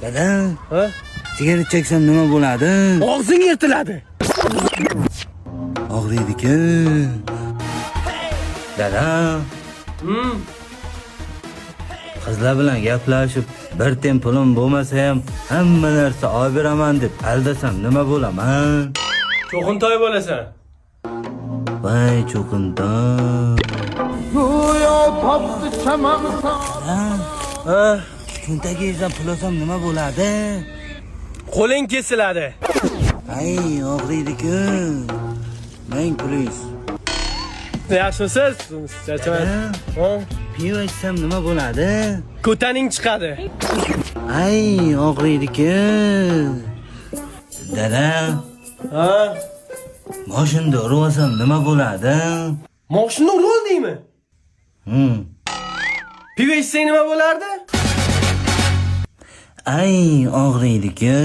Dada, Ha? sigara cheksam nima bo'ladi? Og'zing yirtiladi. Og'riydi-ku. Dada, qizlar bilan gaplashib, bir tem pulim bo'lmasa ham hamma narsa olib beraman deb aldasam nima bo'laman? Cho'qintoy bo'lasan. Voy cho'qintoy. Cho'ntagingizdan pul olsam nima bo'ladi? Qo'ling kesiladi. Ay, og'riydi-ku. Ming pulingiz. Yaxshimisiz? Charchamaysiz. Ha? Pivo ichsam nima bo'ladi? Ko'taning chiqadi. Ay, og'riydi-ku. Dada, Ha? moshinda urib olsam nima bo'ladi? Moshina urib oldingmi? Pivo ichsang nima bo'lardi? Ay, og'riydi-ku.